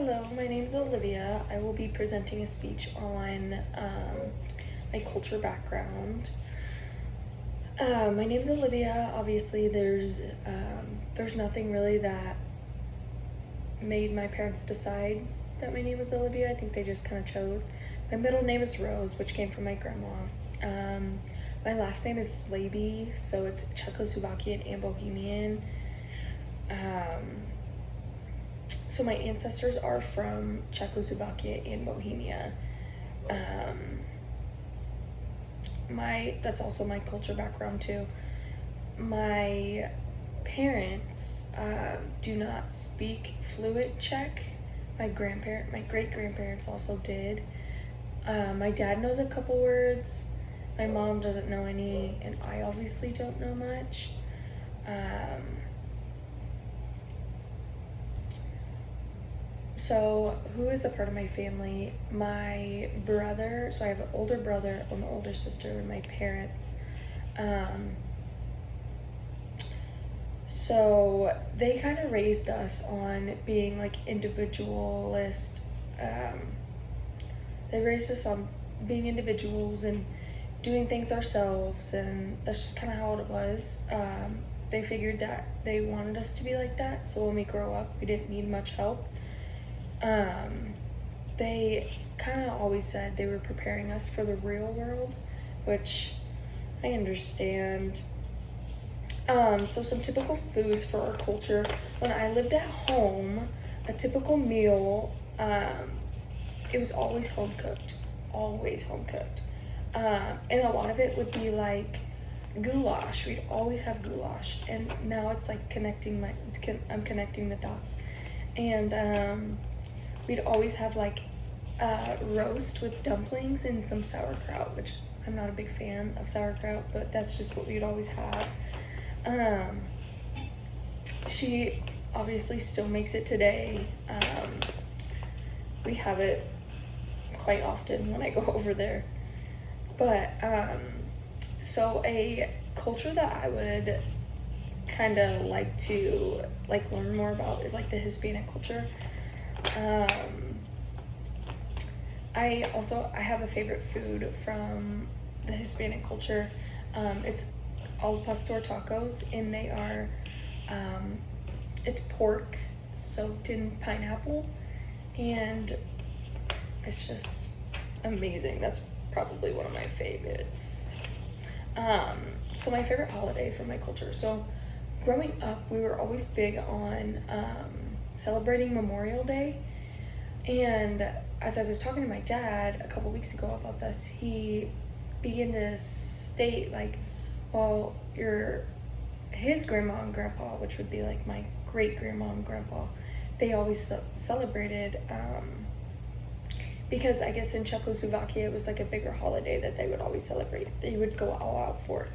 Hello, my name is Olivia. I will be presenting a speech on my culture background. My name is Olivia. Obviously, there's nothing really that made my parents decide that my name was Olivia. I think they just kind of chose. My middle name is Rose, which came from my grandma. My last name is Slaby, so it's Czechoslovakian and Bohemian. So my ancestors are from Czechoslovakia and Bohemia. That's also my culture background too. My parents do not speak fluent Czech. My great grandparents also did. My dad knows a couple words. My mom doesn't know any, and I obviously don't know much. So who is a part of my family? My brother, so I have an older brother, an older sister, and my parents. So they kind of raised us on being like individualist. They raised us on being individuals and doing things ourselves, and that's just kind of how it was. They figured that they wanted us to be like that, so when we grow up, we didn't need much help. They kind of always said they were preparing us for the real world, which I understand. So some typical foods for our culture. When I lived at home, a typical meal, it was always home cooked, always home cooked. And a lot of it would be like goulash. We'd always have goulash, and now it's like I'm connecting the dots. And we'd always have like roast with dumplings and some sauerkraut, which I'm not a big fan of sauerkraut, but that's just what we'd always have. She obviously still makes it today. We have it quite often when I go over there. But so a culture that I would kind of like to learn more about is like the Hispanic culture. I have a favorite food from the Hispanic culture. It's al pastor tacos, and they are it's pork soaked in pineapple, and it's just amazing. That's probably one of my favorites. So my favorite holiday from my culture. So growing up, we were always big on celebrating Memorial Day. And as I was talking to my dad a couple weeks ago about this, he began to state like, well, his grandma and grandpa, which would be like my great grandma and grandpa, they always celebrated because I guess in Czechoslovakia it was like a bigger holiday that they would always celebrate. They would go all out for.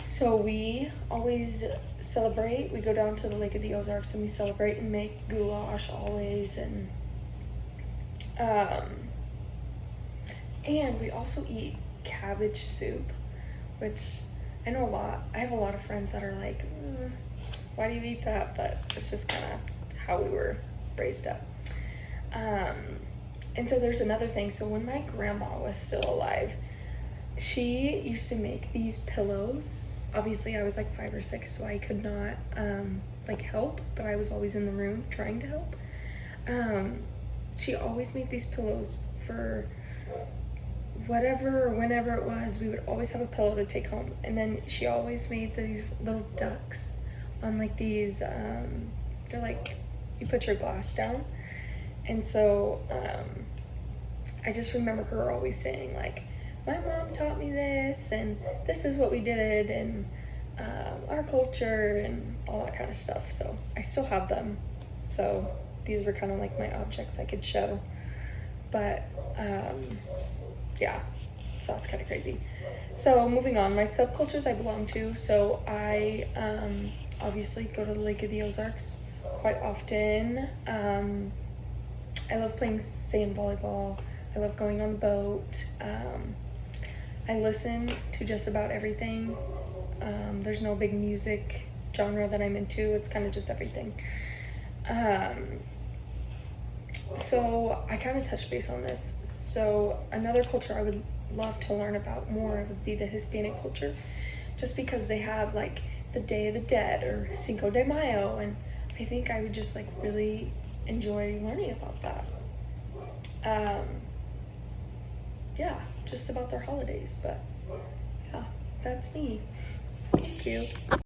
So we always celebrate. We go down to the Lake of the Ozarks and we celebrate and make goulash always, and we also eat cabbage soup, which I have a lot of friends that are like, why do you eat that? But it's just kind of how we were raised up. And so there's another thing. So when my grandma was still alive, she used to make these pillows. Obviously I was like 5 or 6, so I could not help, but I was always in the room trying to help. She always made these pillows for whatever or whenever it was. We would always have a pillow to take home, and then she always made these little ducks on like these they're like, you put your glass down. And so I just remember her always saying like, my mom taught me this, and this is what we did, and our culture and all that kind of stuff. So I still have them, so these were kind of like my objects I could show. But yeah, so that's kind of crazy. So moving on, my subcultures I belong to. So I obviously go to the Lake of the Ozarks quite often. I love playing sand volleyball. I love going on the boat. I listen to just about everything. There's no big music genre that I'm into. It's kind of just everything. So I kind of touched base on this. So another culture I would love to learn about more would be the Hispanic culture, just because they have like the Day of the Dead or Cinco de Mayo, and I think I would just like really enjoy learning about that. Um, yeah, just about their holidays. But yeah, that's me. Thank you.